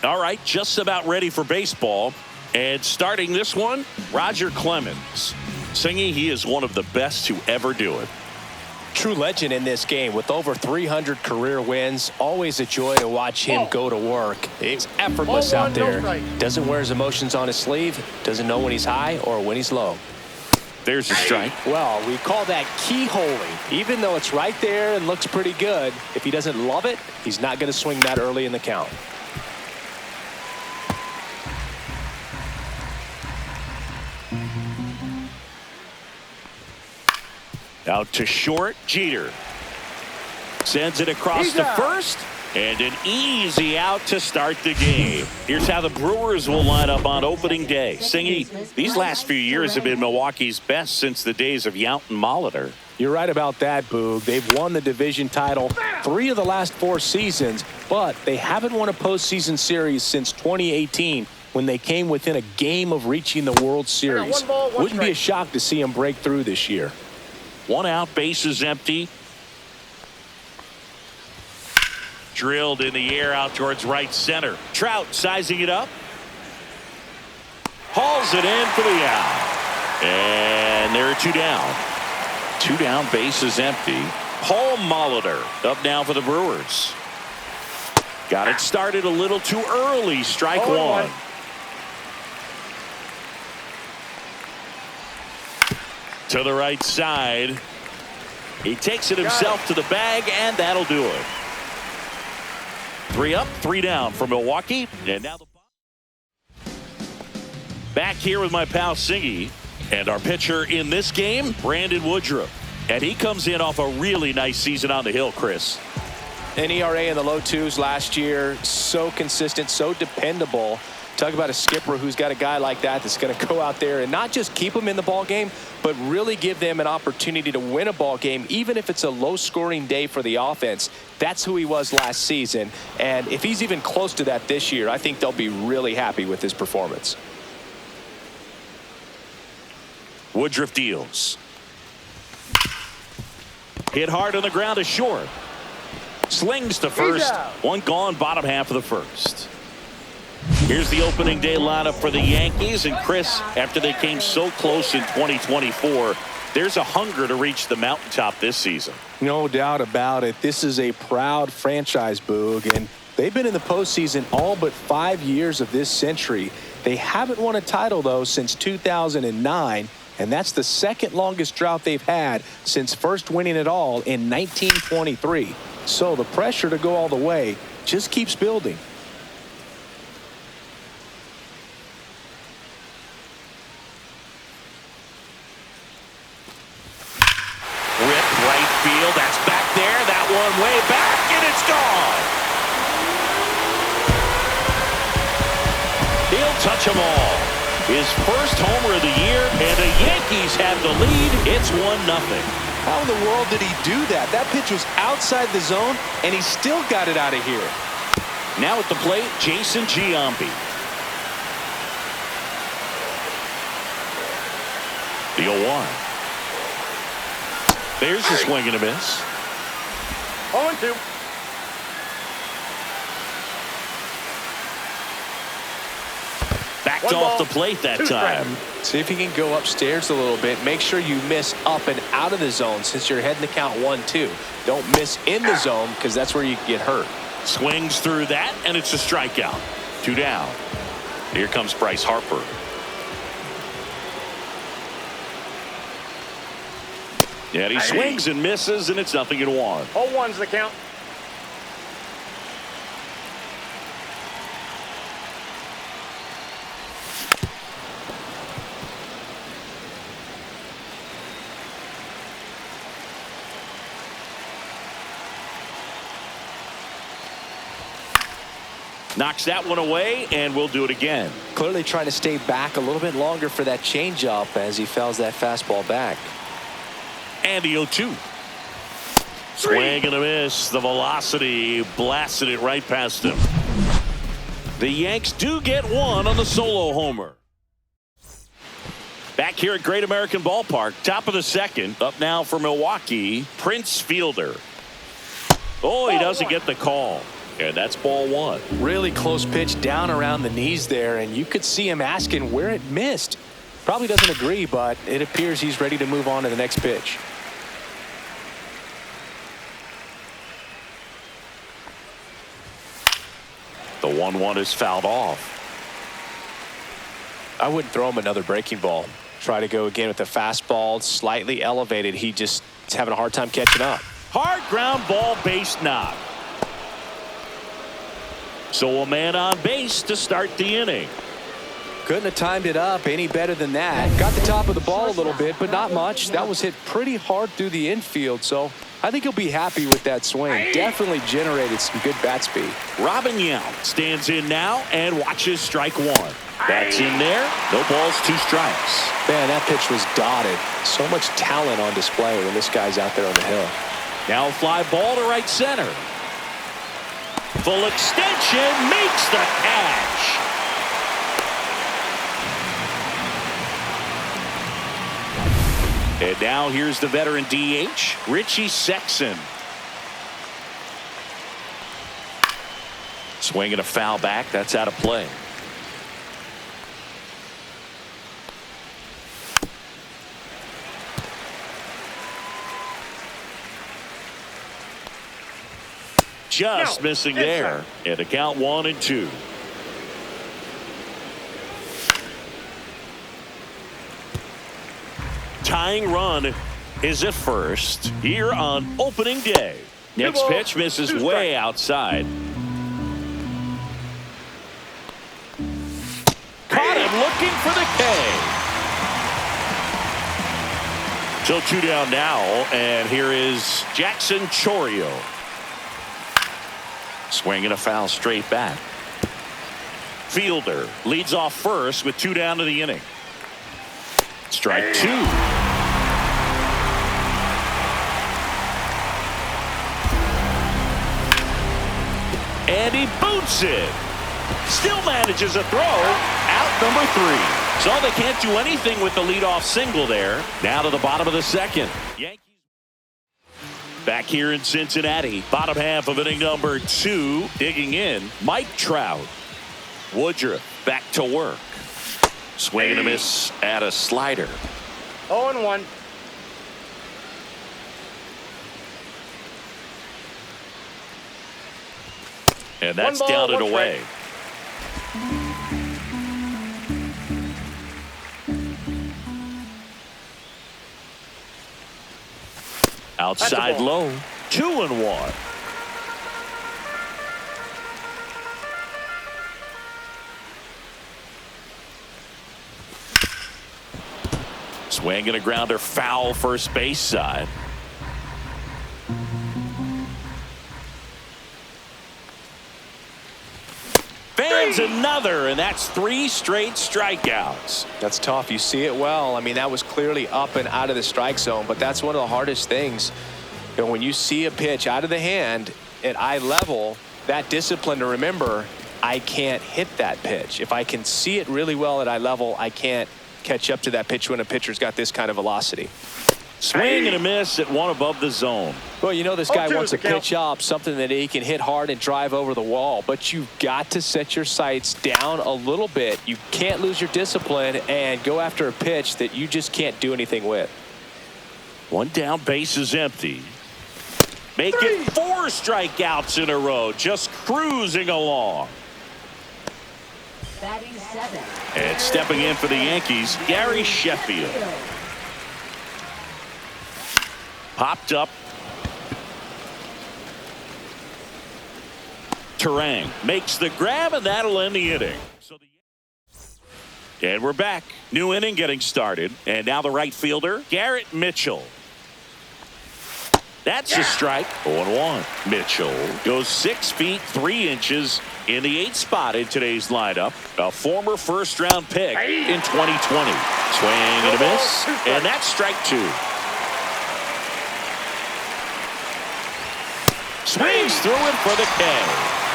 All right, just about ready for baseball. And starting this one, Roger Clemens. Singy, he is one of the best to ever do it. True legend in this game with over 300 career wins. Always a joy to watch him go to work. It's effortless out there. Doesn't wear his emotions on his sleeve. Doesn't know when he's high or when he's low. There's a strike. Well, we call that keyholing. Even though it's right there and looks pretty good, if he doesn't love it, he's not going to swing that early in the count. Out to short, Jeter. Sends it across to first. And an easy out to start the game. Here's how the Brewers will line up on opening day. Singy, these last few years have been Milwaukee's best since the days of Yount and Molitor. You're right about that, Boog. They've won the division title 3 of the last 4 seasons, but they haven't won a postseason series since 2018 when they came within a game of reaching the World Series. Wouldn't be a shock to see them break through this year. 1 out, bases empty. Drilled in the air out towards right center. Trout sizing it up. Hauls it in for the out. And there are 2 down. 2 down, bases empty. Paul Molitor up now for the Brewers. Got it started a little too early. Strike 1. To the right side. He takes it himself to the bag, and that'll do it. 3 up, 3 down for Milwaukee. And now back here with my pal Singy. And our pitcher in this game, Brandon Woodruff. And he comes in off a really nice season on the hill, Chris. An ERA in the low 2s last year. So consistent, so dependable. Talk about a skipper who's got a guy like that that's going to go out there and not just keep them in the ball game, but really give them an opportunity to win a ball game, even if it's a low-scoring day for the offense. That's who he was last season. And if he's even close to that this year, I think they'll be really happy with his performance. Woodruff deals. Hit hard on the ground to short. Slings to first. 1 gone, bottom half of the first. Here's the opening day lineup for the Yankees. And Chris, after they came so close in 2024, there's a hunger to reach the mountaintop this season. No doubt about it. This is a proud franchise, Boog, and they've been in the postseason all but 5 years of this century. They haven't won a title, though, since 2009, and that's the second longest drought they've had since first winning it all in 1923. So the pressure to go all the way just keeps building. Field, that's back there, that one way back, and it's gone. He'll touch them all. His first homer of the year, and the Yankees have the lead. It's 1-0. How in the world did he do that? That pitch was outside the zone, and he still got it out of here. Now at the plate, Jason Giambi. The 0-1. There's a swing and a miss. 0-2. Backed off the plate that time. See if you can go upstairs a little bit. Make sure you miss up and out of the zone since you're heading to count 1-2. Don't miss in the zone because that's where you get hurt. Swings through that, and it's a strikeout. 2 down. Here comes Bryce Harper. And he swings and misses, and it's 0-1. 0-1's the count. Knocks that one away, and we'll do it again. Clearly trying to stay back a little bit longer for that changeup as he fouls that fastball back. And the 0-2. Swing and a miss. The velocity blasted it right past him. The Yanks do get one on the solo homer. Back Back here at Great American Ballpark, top of the second. Up now for Milwaukee, Prince Fielder. Oh, he doesn't get the call. And that's ball one. Really close pitch down around the knees there, and you could see him asking where it missed. Probably doesn't agree, but it appears he's ready to move on to the next pitch. The 1-1 is fouled off. I wouldn't throw him another breaking ball. Try to go again with the fastball, slightly elevated. He just is having a hard time catching up. Hard ground ball, base knock. So a man on base to start the inning. Couldn't have timed it up any better than that. Got the top of the ball a little bit, but not much. That was hit pretty hard through the infield, so I think he'll be happy with that swing. Definitely generated some good bat speed. Robin Yount stands in now and watches strike one. That's in there. No balls, 2 strikes. Man, that pitch was dotted. So much talent on display when this guy's out there on the hill. Now a fly ball to right center. Full extension, makes the catch. And now here's the veteran DH, Richie Sexson. Swinging a foul back. That's out of play. Just missing there. And the count 1-2. Tying run is at first here on opening day. Next pitch misses way outside. Caught him looking for the K. So 2 down now, and here is Jackson Chourio. Swinging a foul straight back. Fielder leads off first with 2 down to the inning. Strike 2. And he boots it. Still manages a throw. Out number 3. So they can't do anything with the leadoff single there. Now to the bottom of the second. Yankees back here in Cincinnati. Bottom half of inning number 2. Digging in, Mike Trout. Woodruff back to work. Swing and a miss at a slider. 0-1. And that's down and away. Outside low. 2-1. Swing and a grounder foul first base side. Fans another, and that's 3 straight strikeouts. That's tough. You see it well. I mean, that was clearly up and out of the strike zone, but that's one of the hardest things. You know, when you see a pitch out of the hand at eye level, that discipline to remember, I can't hit that pitch. If I can see it really well at eye level, I can't catch up to that pitch when a pitcher's got this kind of velocity. Swing and a miss at 1 above the zone. Well, you know this guy wants to pitch up something that he can hit hard and drive over the wall, but you've got to set your sights down a little bit. You can't lose your discipline and go after a pitch that you just can't do anything with. 1 down, base is empty. Make it 4 strikeouts in a row, just cruising along. Batting 7. And stepping in for the Yankees, Gary Sheffield. Popped up. Terang makes the grab, and that'll end the inning. And we're back. New inning getting started. And now the right fielder, Garrett Mitchell. That's a strike. 0-1. Mitchell goes 6 feet 3 inches in the 8th spot in today's lineup. A former first-round pick in 2020. Swing and a miss, and that's strike 2. Swings through it for the K.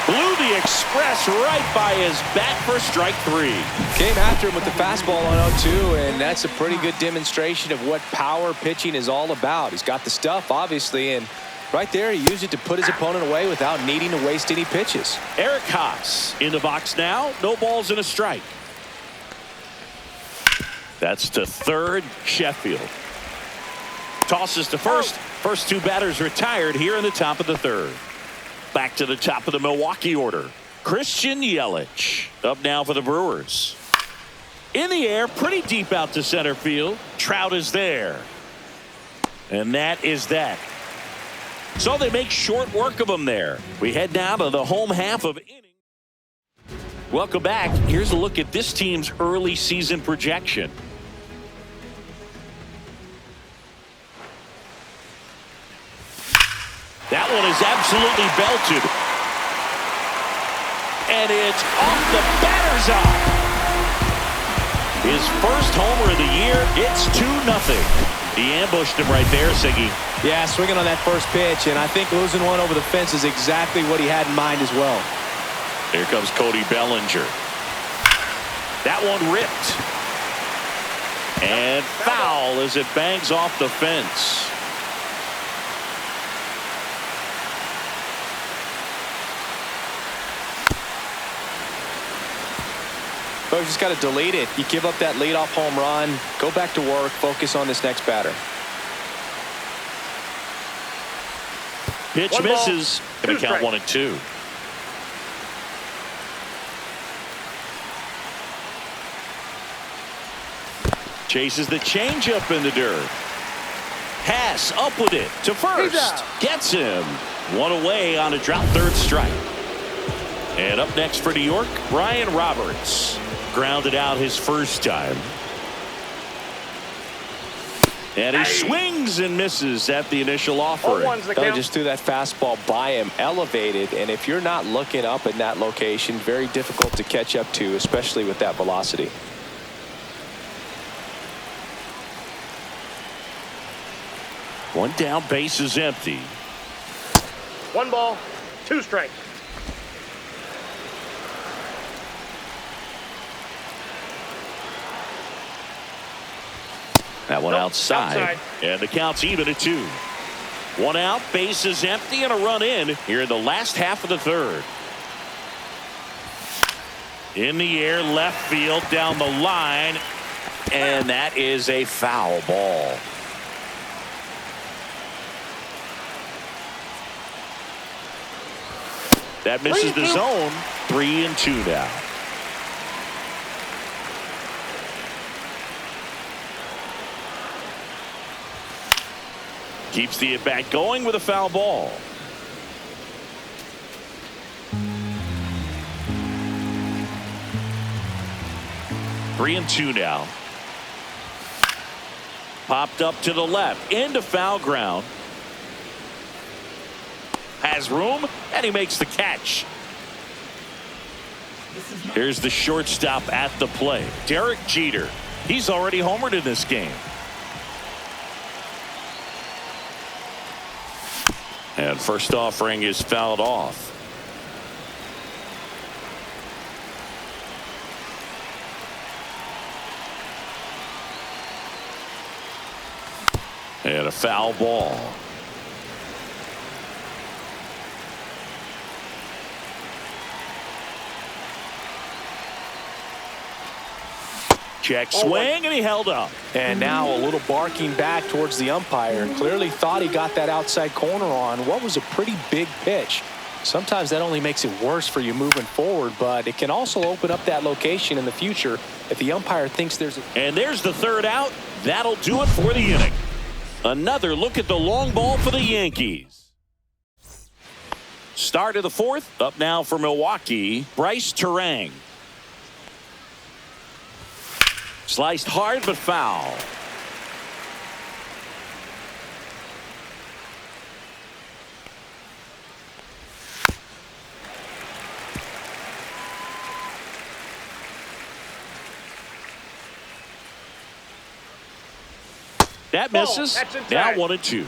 Blew the express right by his bat for strike 3. Came after him with the fastball on 0-2, and that's a pretty good demonstration of what power pitching is all about. He's got the stuff, obviously, and right there he used it to put his opponent away without needing to waste any pitches. Eric Haas in the box now. No balls and a strike. That's to third. Sheffield tosses to first. First two batters retired here in the top of the third. Back to the top of the Milwaukee order. Christian Yelich up now for the Brewers. In the air, pretty deep out to center field. Trout is there. And that is that. So they make short work of him there. We head now to the home half of inning. Welcome back. Here's a look at this team's early season projection. That one is absolutely belted. And it's off the batter's eye. His first homer of the year. It's 2-0. He ambushed him right there, Siggy. Yeah, swinging on that first pitch, and I think losing one over the fence is exactly what he had in mind as well. Here comes Cody Bellinger. That one ripped. And foul as it bangs off the fence. Folks, just got to delete it. You give up that leadoff home run, go back to work, focus on this next batter. Pitch One misses. ball, Going to count two 1-2. Chases the changeup in the dirt. Pass up with it to first. Gets him. One away on a drop third strike. And up next for New York, Brian Roberts. Grounded out his first time. And he swings and misses at the initial offering. They just threw that fastball by him, elevated, and if you're not looking up in that location, very difficult to catch up to, especially with that velocity. One down, base is empty. 1 ball, 2 strikes. That one outside. And the count's even at 2. 1 out, base is empty, and a run in here in the last half of the third. In the air, left field, down the line, and that is a foul ball. That misses the zone. 3-2 now. Keeps the at-bat going with a foul ball. Three and two now. Popped up to the left into foul ground. Has room and he makes the catch. Here's the shortstop at the plate, Derek Jeter. He's already homered in this game. And first offering is fouled off. And a foul ball. Check swing, and he held up. And now a little barking back towards the umpire, and clearly thought he got that outside corner on what was a pretty big pitch. Sometimes that only makes it worse for you moving forward, but it can also open up that location in the future if the umpire thinks there's a... And there's the third out. That'll do it for the inning. Another look at the long ball for the Yankees. Start of the fourth. Up now for Milwaukee, Bryce Terang. Sliced hard but foul. That misses. Now 1-2.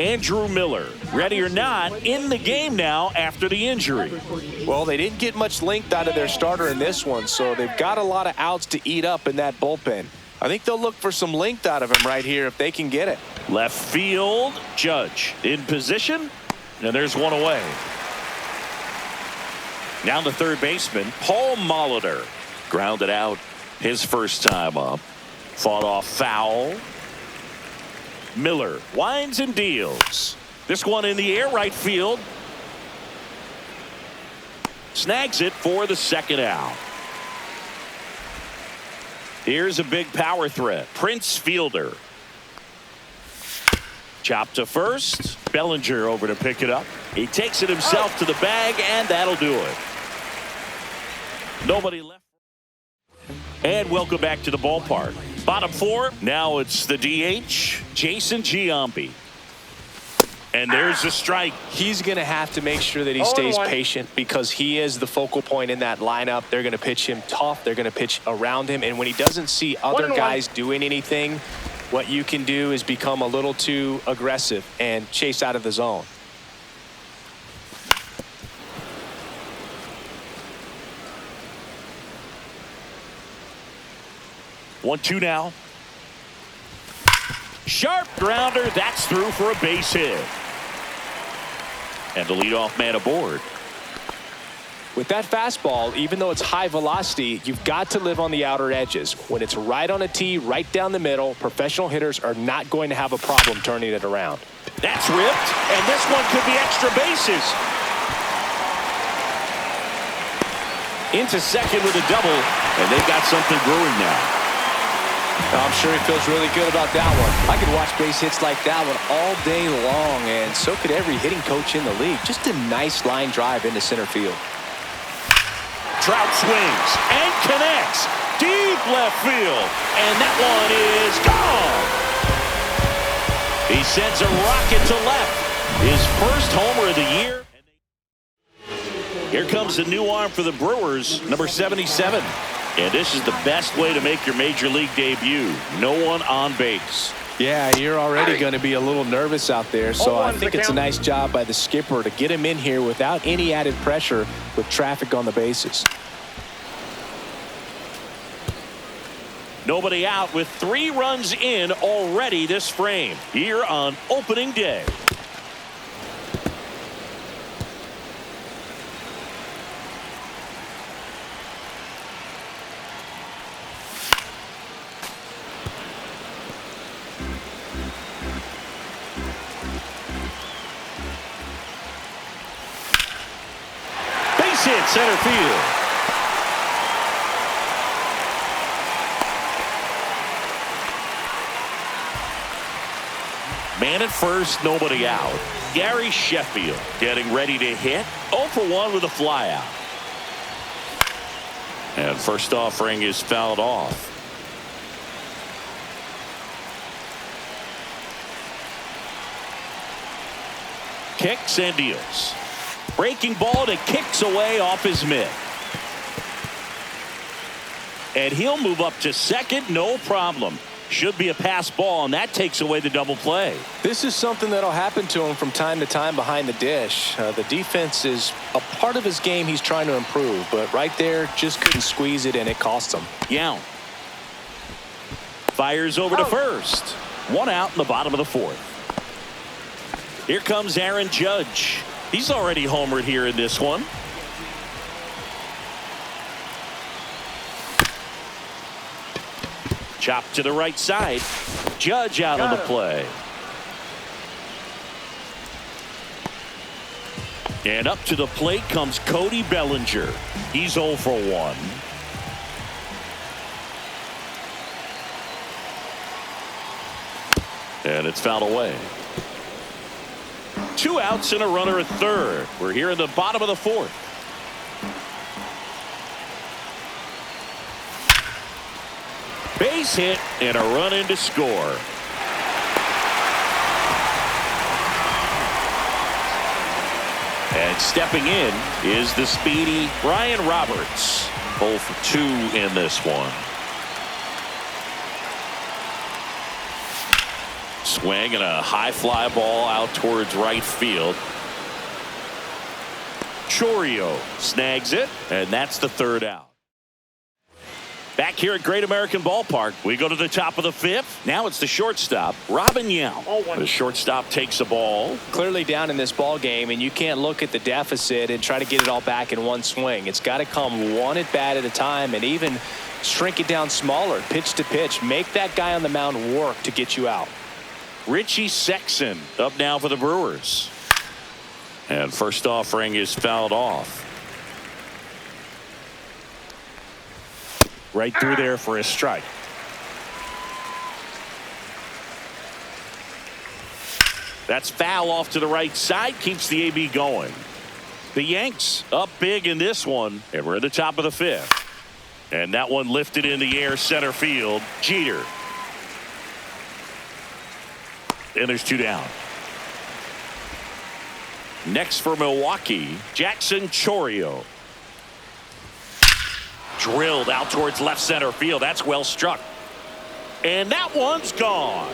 Andrew Miller, ready or not, in the game now after the injury. Well, they didn't get much length out of their starter in this one, so they've got a lot of outs to eat up in that bullpen. I think they'll look for some length out of him right here if they can get it. Left field, Judge in position, and there's one away. Now the third baseman, Paul Molitor, grounded out his first time up. Fought off foul. Miller winds and deals. This one in the air, right field. Snags it for the second out. Here's a big power threat. Prince Fielder. Chop to first. Bellinger over to pick it up. He takes it himself to the bag, and that'll do it. Nobody left. And welcome back to the ballpark. Bottom four. Now it's the DH, Jason Giambi. And there's a strike. He's going to have to make sure that he stays patient because he is the focal point in that lineup. They're going to pitch him tough. They're going to pitch around him. And when he doesn't see other guys doing anything, what you can do is become a little too aggressive and chase out of the zone. One-two now. Sharp grounder. That's through for a base hit. And the leadoff man aboard. With that fastball, even though it's high velocity, you've got to live on the outer edges. When it's right on a tee, right down the middle, professional hitters are not going to have a problem turning it around. That's ripped, and this one could be extra bases. Into second with a double, and they've got something brewing now. I'm sure he feels really good about that one. I could watch base hits like that one all day long, and so could every hitting coach in the league. Just a nice line drive into center field. Trout swings and connects deep left field, and that one is gone. He sends a rocket to left. His first homer of the year. Here comes the new arm for the Brewers, number 77. And this is the best way to make your major league debut. No one on base. Yeah, you're already going to be a little nervous out there, so I think it's a nice job by the skipper to get him in here without any added pressure with traffic on the bases. Nobody out with 3 runs in already this frame here on opening day. Hit center field. Man at first, nobody out. Gary Sheffield getting ready to hit. 0 for 1 with a flyout. And first offering is fouled off. Kicks and deals. Breaking ball that kicks away off his mitt. And he'll move up to second, no problem. Should be a pass ball, and that takes away the double play. This is something that'll happen to him from time to time behind the dish. The defense is a part of his game he's trying to improve, but right there just couldn't squeeze it, and it cost him. Young fires over to first. 1 out in the bottom of the 4th. Here comes Aaron Judge. He's already homered here in this one. Chop to the right side. Judge out on the play. And up to the plate comes Cody Bellinger. He's 0 for 1. And it's fouled away. 2 outs and a runner at third. We're here in the bottom of the 4th. Base hit and a run in to score. And stepping in is the speedy Ryan Roberts. 0 for 2 in this one. Swing and a high fly ball out towards right field. Chourio snags it, and that's the third out. Back here at Great American Ballpark, we go to the top of the fifth. Now it's the shortstop, Robin Yount. The shortstop takes the ball. Clearly down in this ball game, and you can't look at the deficit and try to get it all back in one swing. It's got to come one at bat at a time, and even shrink it down smaller, pitch to pitch. Make that guy on the mound work to get you out. Richie Sexson up now for the Brewers. And first offering is fouled off. Right through there for a strike. That's foul off to the right side. Keeps the AB going. The Yanks up big in this one. And we're at the top of the fifth. And that one lifted in the air center field. Jeter. And there's two down. Next for Milwaukee, Jackson Chourio. Drilled out towards left center field. That's well struck. And that one's gone.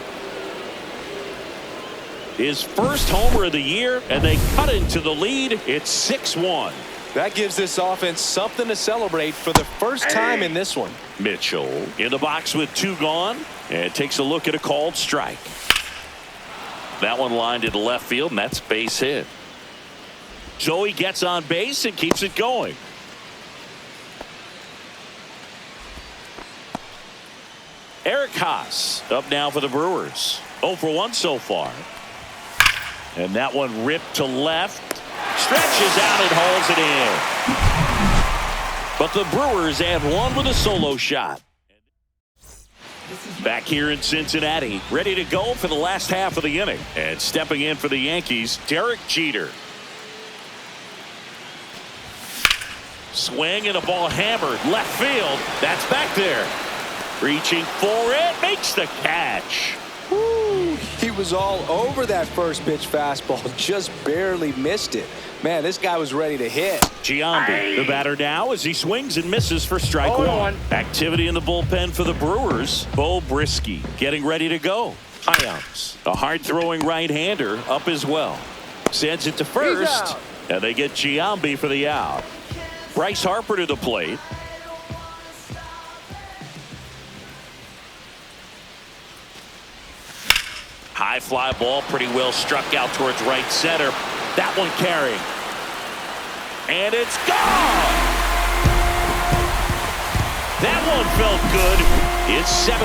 His first homer of the year, and they cut into the lead. It's 6-1. That gives this offense something to celebrate for the first time in this one. Mitchell in the box with two gone, and takes a look at a called strike. That one lined into left field, and that's base hit. Joey gets on base and keeps it going. Eric Haas up now for the Brewers. 0 for 1 so far. And that one ripped to left. Stretches out and hauls it in. But the Brewers add one with a solo shot. Back here in Cincinnati, ready to go for the last half of the inning. And stepping in for the Yankees, Derek Jeter. Swing and a ball hammered left field. That's back there. Reaching for it, makes the catch. Woo, he was all over that first pitch fastball, just barely missed it. Man, this guy was ready to hit. Giambi, the batter now, as he swings and misses for strike one. Activity in the bullpen for the Brewers. Bo Brisky getting ready to go. Hyams, a hard-throwing right-hander, up as well. Sends it to first, and they get Giambi for the out. Bryce Harper to the plate. High fly ball, pretty well struck out towards right center. That one carrying. And it's gone! That one felt good. It's 7-1.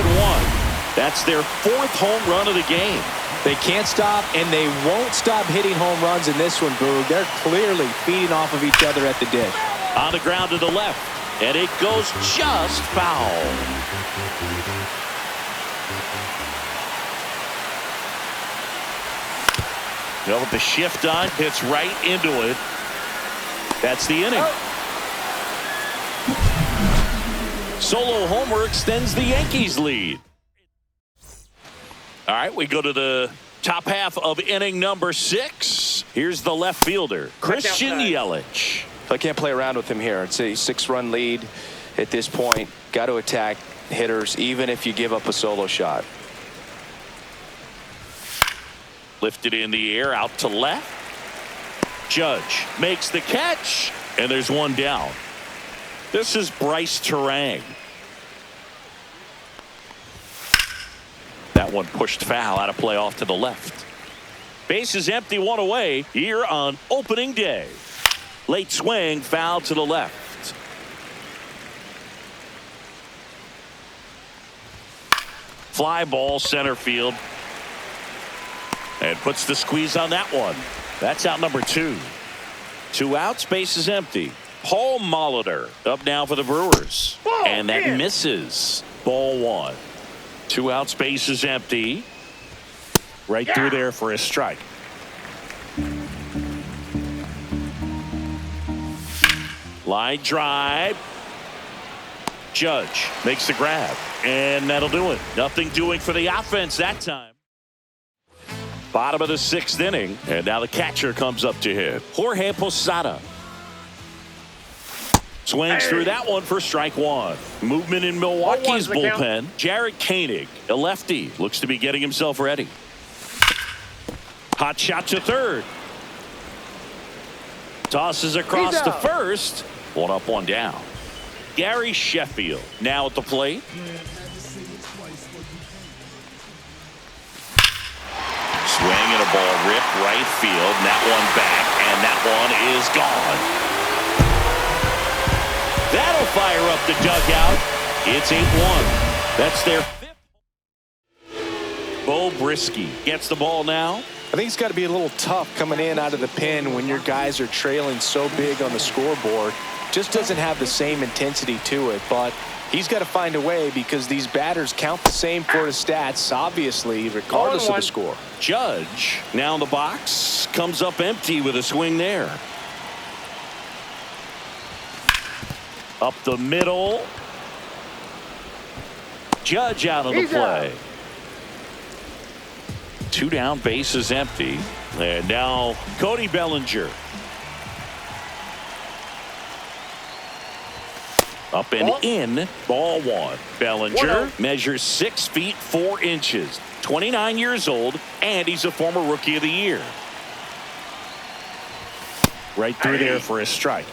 That's their fourth home run of the game. They can't stop, and they won't stop hitting home runs in this one, Boog. They're clearly feeding off of each other at the dish. On the ground to the left, and it goes just foul. Well, with the shift on, hits right into it. That's the inning. Solo homer extends the Yankees lead. All right, we go to the top half of inning number 6. Here's the left fielder, Christian Yelich. I can't play around with him here. It's a 6-run lead at this point. Got to attack hitters, even if you give up a solo shot. Lifted in the air out to left. Judge makes the catch, and there's one down. This is Bryce Terang. That one pushed foul, out of play off to the left. Base is empty, one away here on opening day. Late swing, foul to the left. Fly ball center field. And puts the squeeze on that one. That's out number 2. 2 outs, base is empty. Paul Molitor up now for the Brewers. And that misses. Ball 1. 2 outs, base is empty. Right through there for a strike. Line drive. Judge makes the grab. And that'll do it. Nothing doing for the offense that time. Bottom of the 6th inning, and now the catcher comes up to hit. Jorge Posada. Swings through that one for strike 1. Movement in Milwaukee's bullpen. Jared Koenig, a lefty, looks to be getting himself ready. Hot shot to third. Tosses across to first. One up, one down. Gary Sheffield now at the plate. Swing and a ball ripped right field. And that one back, and that one is gone. That'll fire up the dugout. It's 8-1. That's their fifth. Bo Brisky gets the ball now. I think it's got to be a little tough coming in out of the pen when your guys are trailing so big on the scoreboard. Just doesn't have the same intensity to it, but he's got to find a way because these batters count the same for the stats, obviously, regardless of the score. Judge now in the box, comes up empty with a swing there. Up the middle. Judge out of the play. 2 down, bases empty. And now Cody Bellinger. Up and in, ball one. Bellinger measures 6 feet 4 inches, 29 years old, and he's a former Rookie of the Year. Right through there for a strike.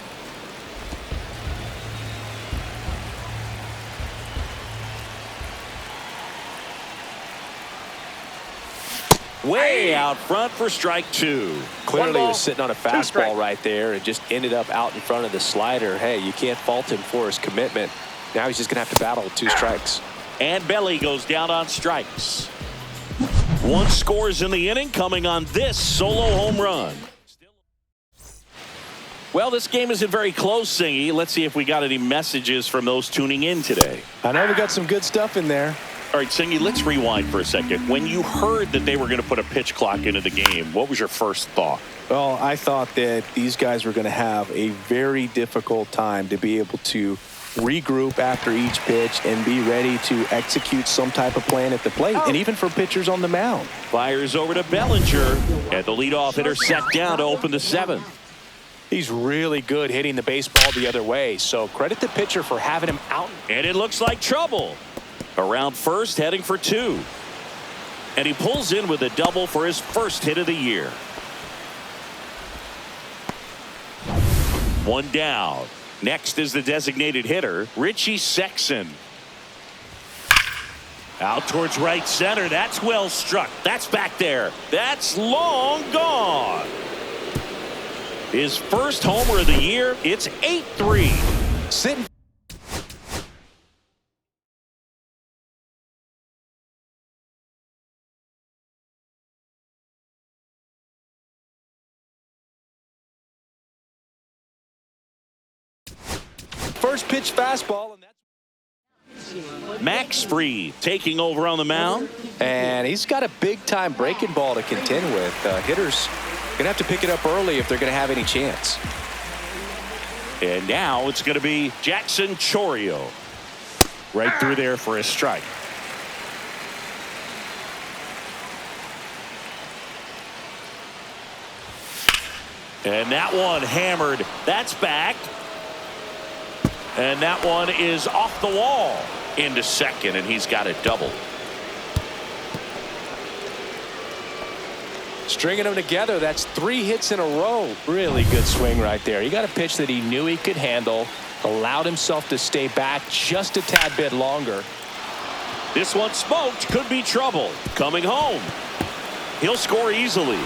Way out front for strike 2. Clearly he was sitting on a fastball right there and just ended up out in front of the slider. Hey, you can't fault him for his commitment. Now he's just going to have to battle with 2 strikes. And Belly goes down on strikes. 1 scores in the inning, coming on this solo home run. Well, this game isn't very close, Singy. Let's see if we got any messages from those tuning in today. I know we got some good stuff in there. All right, Singy, let's rewind for a second. When you heard that they were going to put a pitch clock into the game, what was your first thought? Well, I thought that these guys were going to have a very difficult time to be able to regroup after each pitch and be ready to execute some type of plan at the plate, and even for pitchers on the mound. Fires over to Bellinger, and the leadoff hitter set down to open the 7th. He's really good hitting the baseball the other way, so credit the pitcher for having him out. And it looks like trouble. Around first, heading for 2. And he pulls in with a double for his first hit of the year. 1 down. Next is the designated hitter, Richie Sexson. Out towards right center. That's well struck. That's back there. That's long gone. His first homer of the year. It's 8-3. Sitting. First pitch fastball, and that's Max Fried taking over on the mound. And he's got a big-time breaking ball to contend with. Hitters going to have to pick it up early if they're going to have any chance. And now it's going to be Jackson Chourio. Right through there for a strike. And that one hammered. That's back. And that one is off the wall into second, and he's got a double. Stringing them together, that's 3 hits in a row. Really good swing right there. He got a pitch that he knew he could handle, allowed himself to stay back just a tad bit longer. This one smoked, could be trouble. Coming home. He'll score easily.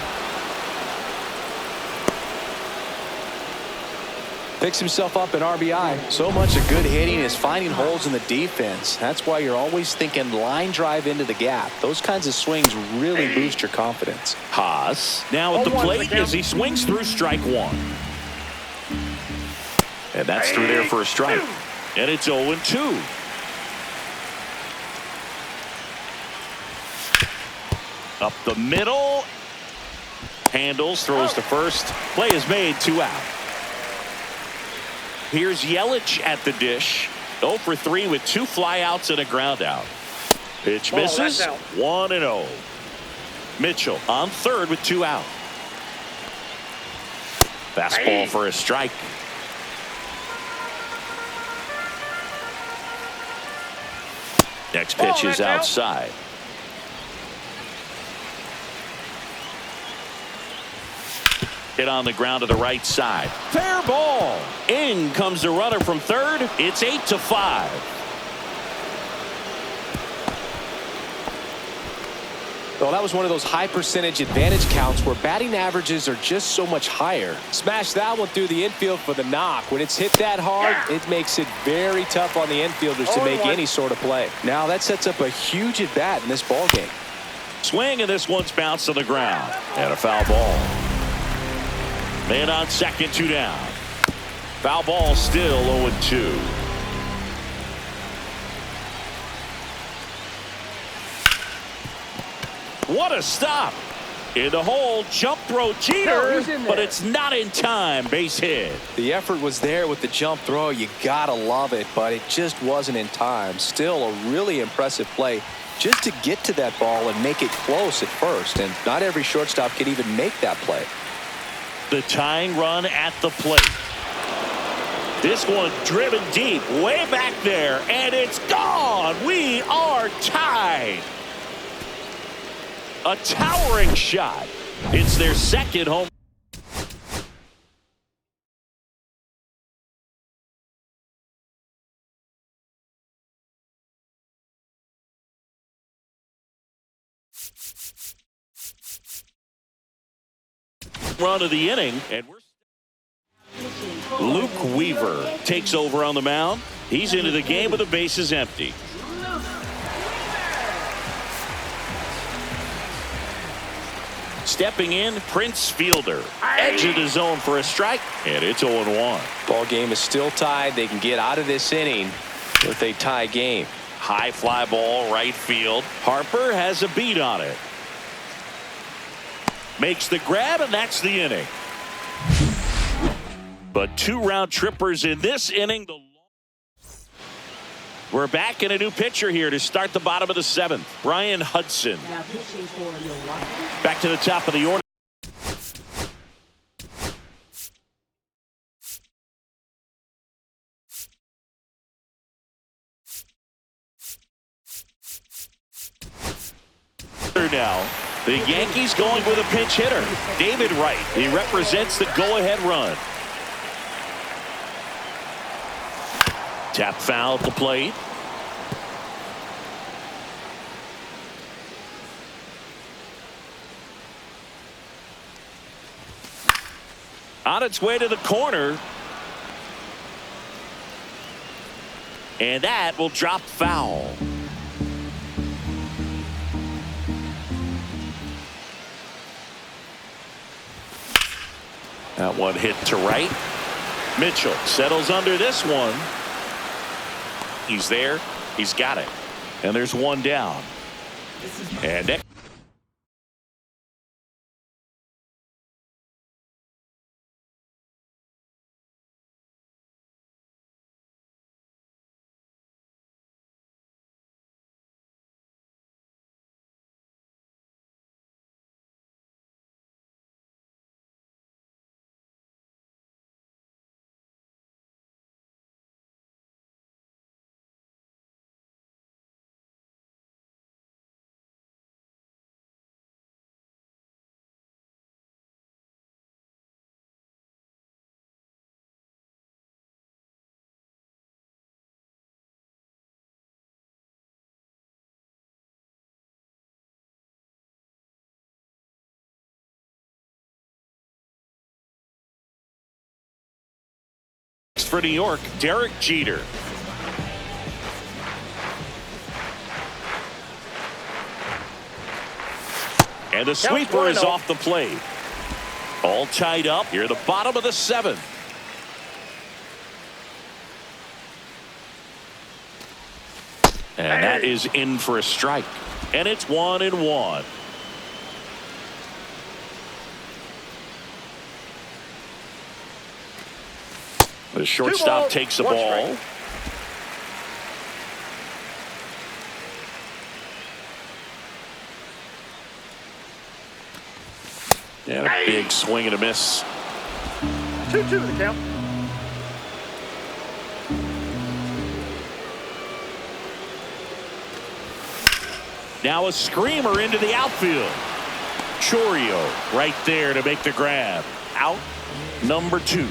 Picks himself up an RBI. So much of good hitting is finding holes in the defense. That's why you're always thinking line drive into the gap. Those kinds of swings really boost your confidence. Haas now at the plate as he swings through strike 1. And that's through there for a strike. And it's 0-2. Up the middle. Handles, throws to first. Play is made, 2 out. Here's Yelich at the dish. 0 for 3 with 2 flyouts and a ground out. Pitch misses. 1-0. Mitchell on third with 2 out. Fastball for a strike. Next pitch is outside. Hit on the ground to the right side. Fair ball. In comes the runner from third. It's 8-5. Well, that was one of those high percentage advantage counts where batting averages are just so much higher. Smash that one through the infield for the knock. When it's hit that hard, it makes it very tough on the infielders to make any sort of play. Now that sets up a huge at bat in this ball game. Swing, and this one's bounced to the ground. And a foul ball. Man on second, 2 down. Foul ball, still 0-2. What a stop. In the hole, jump throw, Jeter, but it's not in time. Base hit. The effort was there with the jump throw. You gotta love it, but it just wasn't in time. Still a really impressive play just to get to that ball and make it close at first, and not every shortstop can even make that play. The tying run at the plate. This one driven deep, way back there, and it's gone. We are tied. A towering shot. It's their second home. Run of the inning, and Luke Weaver takes over on the mound. He's into the game with the bases empty. Stepping in, Prince Fielder. Edge of the zone for a strike, and it's 0-1. Ball game is still tied. They can get out of this inning with a tie game. High fly ball, right field. Harper has a beat on it. Makes the grab, and that's the inning. But 2 round trippers in this inning. We're back in a new pitcher here to start the bottom of the 7th. Brian Hudson. Back to the top of the order. Now, the Yankees going with a pinch hitter, David Wright. He represents the go-ahead run. Tap foul at the plate. On its way to the corner. And that will drop foul. That one hit to right. Mitchell settles under this one. He's there. He's got it. And there's one down. And next. For New York, Derek Jeter. And the sweeper is off the plate. All tied up here at the bottom of the 7th. And that is in for a strike. And it's 1-1. The shortstop takes the ball. And a big swing and a miss. 2-2 the count. Now a screamer into the outfield. Chorio right there to make the grab. out number 2.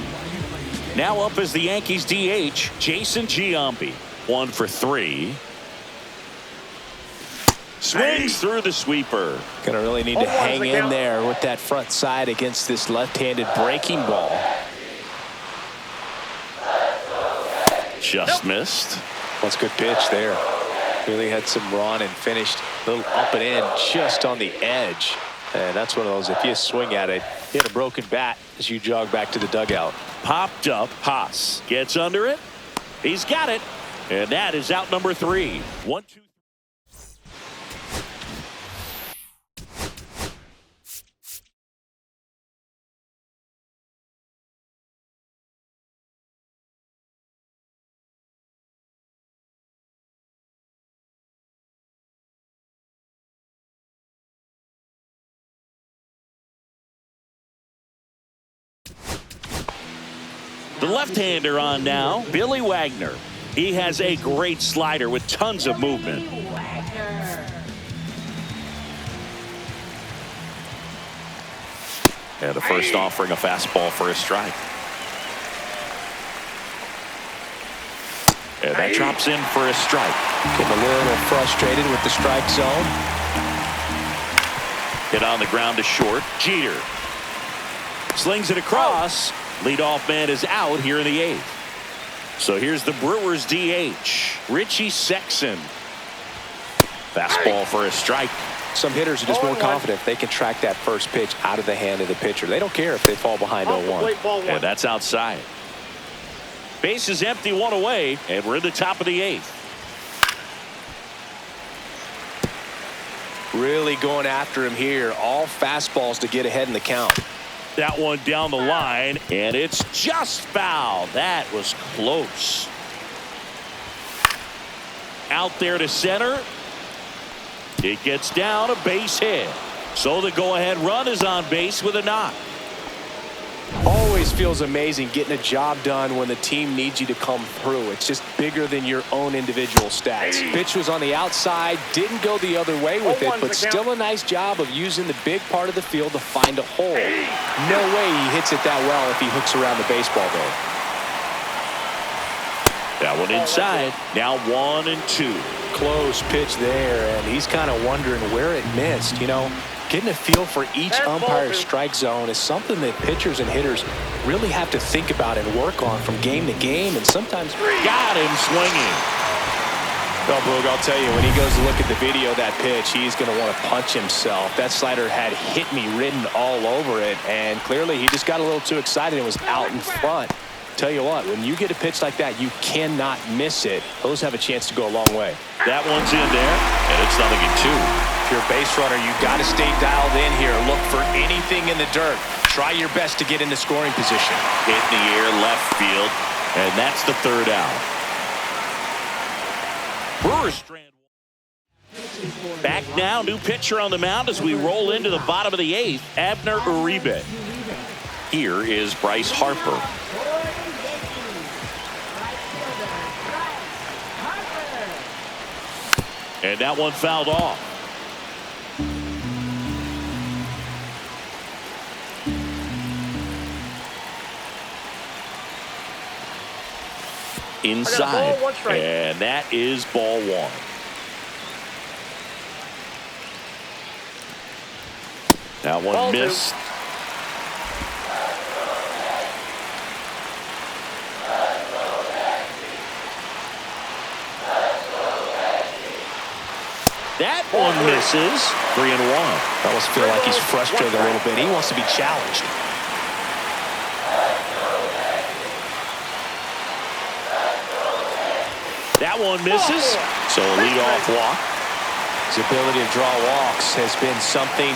Now up is the Yankees DH, Jason Giambi. 1 for 3. Swings through the sweeper. Gonna really need to hang in there with that front side against this left-handed breaking ball. Just missed. That's a good pitch there. Really had some run and finished a little up and in just on the edge. And that's one of those, if you swing at it, you hit a broken bat as you jog back to the dugout. Popped up. Haas gets under it. He's got it. And that is out number 3. 1, 2. The left-hander on now, Billy Wagner. He has a great slider with tons of movement. And the first offering a fastball for a strike. And that drops in for a strike. Getting a little frustrated with the strike zone. Hit on the ground to short. Jeter slings it across. Leadoff man is out here in the 8th. So here's the Brewers DH, Richie Sexson. Fastball for a strike. Some hitters are just more confident they can track that first pitch out of the hand of the pitcher. They don't care if they fall behind 0-1. And that's outside. Base is empty, 1 away, and we're in the top of the 8th. Really going after him here. All fastballs to get ahead in the count. That one down the line, and it's just foul. That was close. Out there to center. It gets down, a base hit. So the go-ahead run is on base with a knock. Always feels amazing getting a job done when the team needs you to come through. It's just bigger than your own individual stats. Pitch was on the outside, didn't go the other way with it, but still a nice job of using the big part of the field to find a hole. No way he hits it that well if he hooks around the baseball though. That one inside. Now 1 and 2. Close pitch there, and he's kind of wondering where it missed. You know, getting a feel for each umpire's strike zone is something that pitchers and hitters really have to think about and work on from game to game, and sometimes got him swinging. Well, Boog, I'll tell you, when he goes to look at the video of that pitch, he's going to want to punch himself. That slider had hit me written all over it, and clearly he just got a little too excited and was out in front. Tell you what, when you get a pitch like that, you cannot miss it. Those have a chance to go a long way. That one's in there, and it's 0-2. If you're a base runner, you got to stay dialed in here. Look for anything in the dirt. Try your best to get into scoring position. Hit in the air, left field, and that's the 3rd out. Brewers strand. Back now, new pitcher on the mound as we roll into the bottom of the 8th, Abner Uribe. Here is Bryce Harper. And that one fouled off. Inside. And that is ball 1. That one missed. That one misses. 3-1. I almost feel like he's frustrated a little bit. He wants to be challenged. That one misses. So a leadoff walk. His ability to draw walks has been something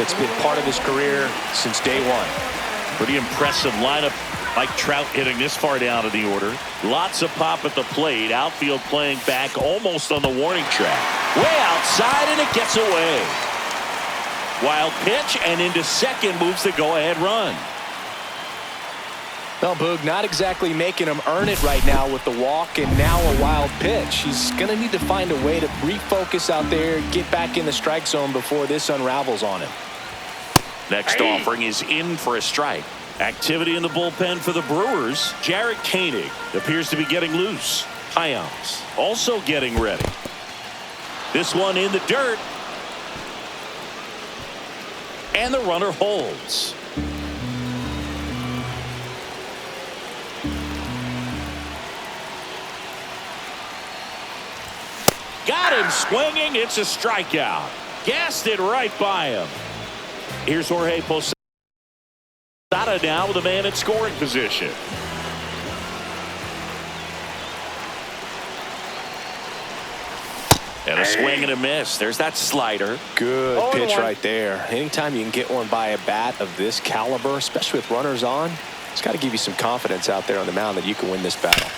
that's been part of his career since day 1. Pretty impressive lineup. Mike Trout hitting this far down in the order. Lots of pop at the plate. Outfield playing back almost on the warning track. Way outside, and it gets away. Wild pitch, and into second moves the go-ahead run. Well, Boog, not exactly making him earn it right now with the walk and now a wild pitch. He's going to need to find a way to refocus out there, get back in the strike zone before this unravels on him. Next offering is in for a strike. Activity in the bullpen for the Brewers. Jarrett Koenig appears to be getting loose. Hyams also getting ready. This one in the dirt. And the runner holds. Got him swinging. It's a strikeout. Gassed it right by him. Here's Jorge Posada now with a man in scoring position. And a swing and a miss. There's that slider. Good pitch right there. Anytime you can get one by a bat of this caliber, especially with runners on, it's got to give you some confidence out there on the mound that you can win this battle.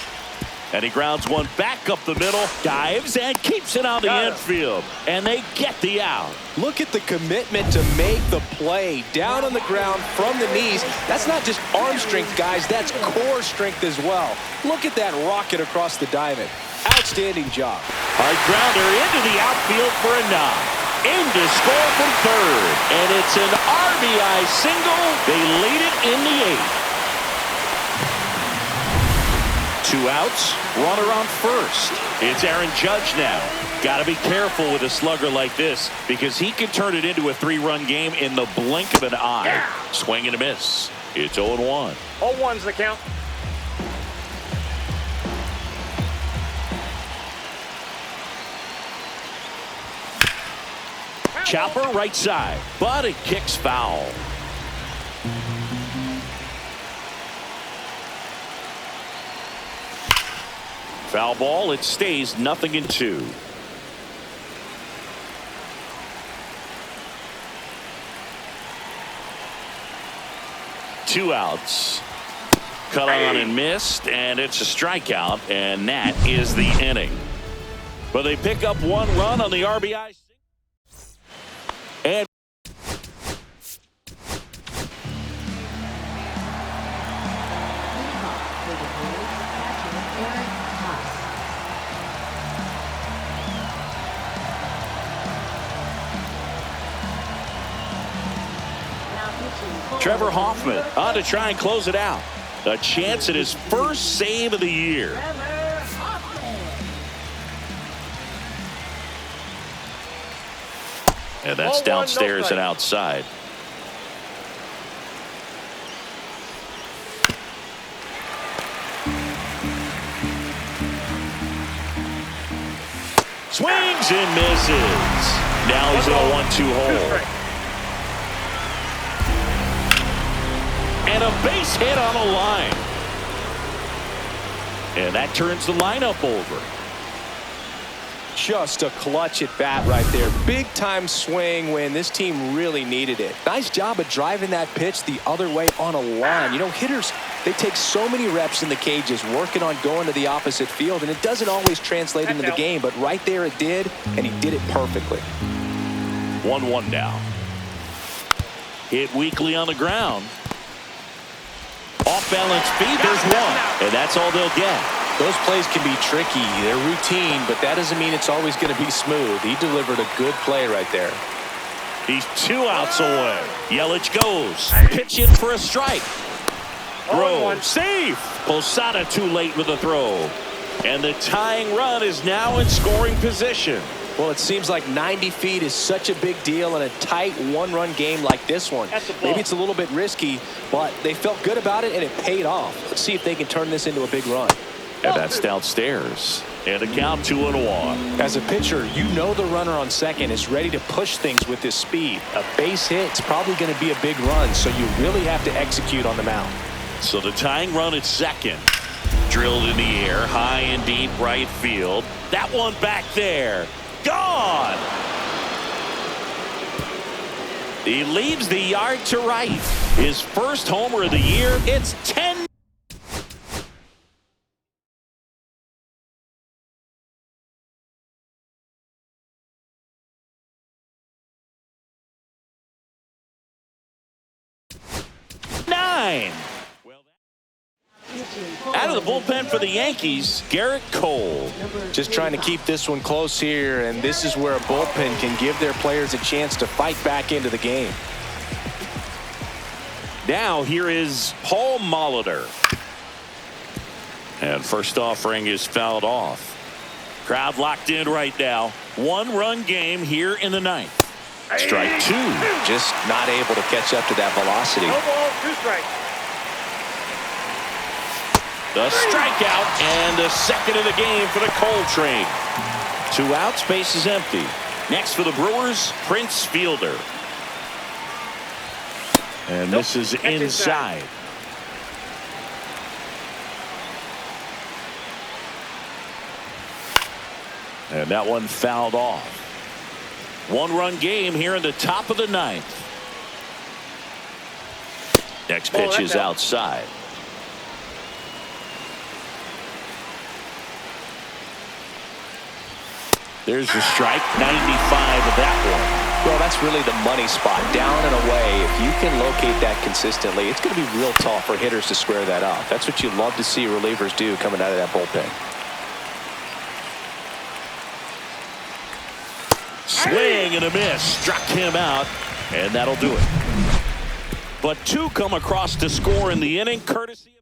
And he grounds one back up the middle, dives, and keeps it on the infield. And they get the out. Look at the commitment to make the play down on the ground from the knees. That's not just arm strength, guys. That's core strength as well. Look at that rocket across the diamond. Outstanding job. Hard grounder into the outfield for a knock. In to score from third. And it's an RBI single. They lead it in the 8th. 2 outs, runner on first. It's Aaron Judge now. Got to be careful with a slugger like this because he can turn it into a 3-run game in the blink of an eye. Swing and a miss. It's 0-1. 0-1's the count. Chopper right side, but it kicks foul. Foul ball. It stays 0-2. Two outs. Cut on and missed, and it's a strikeout, and that is the inning. But they pick up 1 run on the RBI. And Trevor Hoffman on to try and close it out. A chance at his first save of the year. And that's downstairs and outside. Swings and misses. Now he's in a 1-2 hole. And a base hit on a line. And that turns the lineup over. Just a clutch at bat right there. Big time swing when this team really needed it. Nice job of driving that pitch the other way on a line. You know, hitters, they take so many reps in the cages working on going to the opposite field, and it doesn't always translate into the game, but right there it did, and he did it perfectly. 1-1 now. Hit weakly on the ground. Off balance feet, there's one, and that's all they'll get. Those plays can be tricky. They're routine, but that doesn't mean it's always going to be smooth. He delivered a good play right there. He's 2 outs away. Yelich goes. Pitch in for a strike. Throw. Safe. Posada too late with the throw. And the tying run is now in scoring position. Well, it seems like 90 feet is such a big deal in a tight 1-run game like this one. Maybe it's a little bit risky, but they felt good about it, and it paid off. Let's see if they can turn this into a big run. And that's downstairs. And a count 2-1. As a pitcher, you know the runner on second is ready to push things with his speed. A base hit's probably going to be a big run, so you really have to execute on the mound. So the tying run at second. Drilled in the air, high and deep right field. That one back there. Gone. He leaves the yard to right. His first homer of the year. It's 10. Out of the bullpen for the Yankees, Garrett Cole. Just trying to keep this one close here, and this is where a bullpen can give their players a chance to fight back into the game. Now here is Paul Molitor. And first offering is fouled off. Crowd locked in right now. 1-run game here in the ninth. Strike 2. Just not able to catch up to that velocity. No ball, 2 strikes. The strikeout and the second of the game for the Coltrane. 2 outs, base is empty. Next for the Brewers, Prince Fielder. And this is inside. And that one fouled off. 1-run game here in the top of the ninth. Next pitch is outside. There's the strike. 95 of that one. Well, that's really the money spot. Down and away. If you can locate that consistently, it's going to be real tough for hitters to square that up. That's what you love to see relievers do coming out of that bullpen. Swing and a miss. Struck him out, and that'll do it. But 2 come across to score in the inning, courtesy of...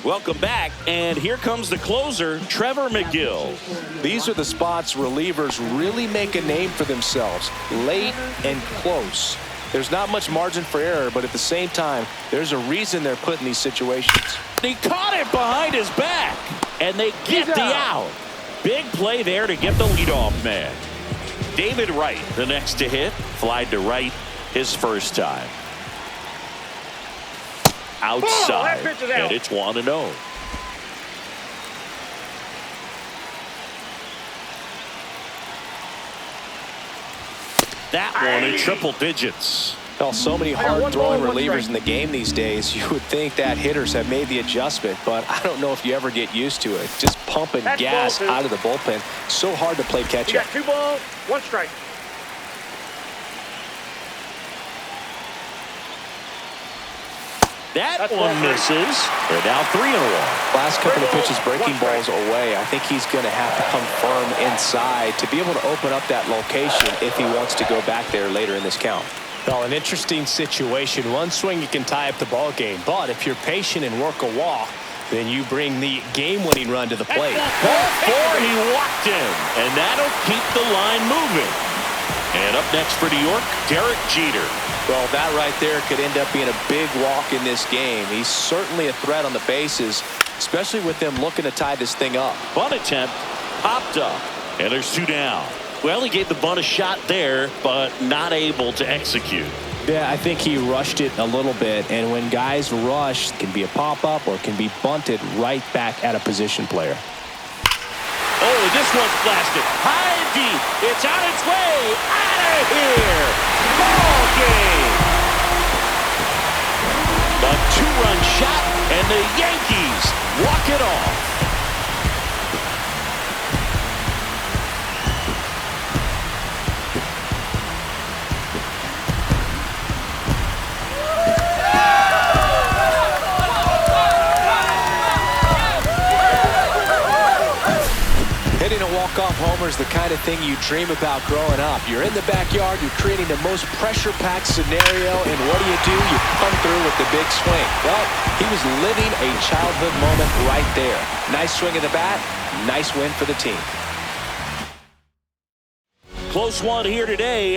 Welcome back, and here comes the closer, Trevor McGill. These are the spots relievers really make a name for themselves. Late and close. There's not much margin for error, but at the same time, there's a reason they're put in these situations. He caught it behind his back, and they get the out. Big play there to get the leadoff man. David Wright, the next to hit, flied to right his first time. Outside, and it's 1-0. That one in triple digits. Well, so many hard-throwing relievers in the game these days, you would think that hitters have made the adjustment, but I don't know if you ever get used to it. Just pumping gas out of the bullpen. So hard to play catch-up. You got 2 balls, 1 strike. That one misses. They're now 3-1. Last couple of pitches breaking balls away. I think he's going to have to come firm inside to be able to open up that location if he wants to go back there later in this count. Well, an interesting situation. One swing you can tie up the ball game, but if you're patient and work a walk, then you bring the game-winning run to the plate. Ball 4, he walked him, and that'll keep the line moving. And up next for New York, Derek Jeter. Well, that right there could end up being a big walk in this game. He's certainly a threat on the bases, especially with them looking to tie this thing up. Bunt attempt popped up, and there's 2 down. Well, he gave the bunt a shot there, but not able to execute. Yeah, I think he rushed it a little bit, and when guys rush, it can be a pop-up or it can be bunted right back at a position player. Oh, this one's blasted. High and deep. It's on its way. Out of here. Ball game. A 2-run shot, and the Yankees walk it off. Hitting a walk-off homer is the kind of thing you dream about growing up. You're in the backyard, you're creating the most pressure-packed scenario, and what do? You come through with the big swing. Well, he was living a childhood moment right there. Nice swing of the bat, nice win for the team. Close one here today.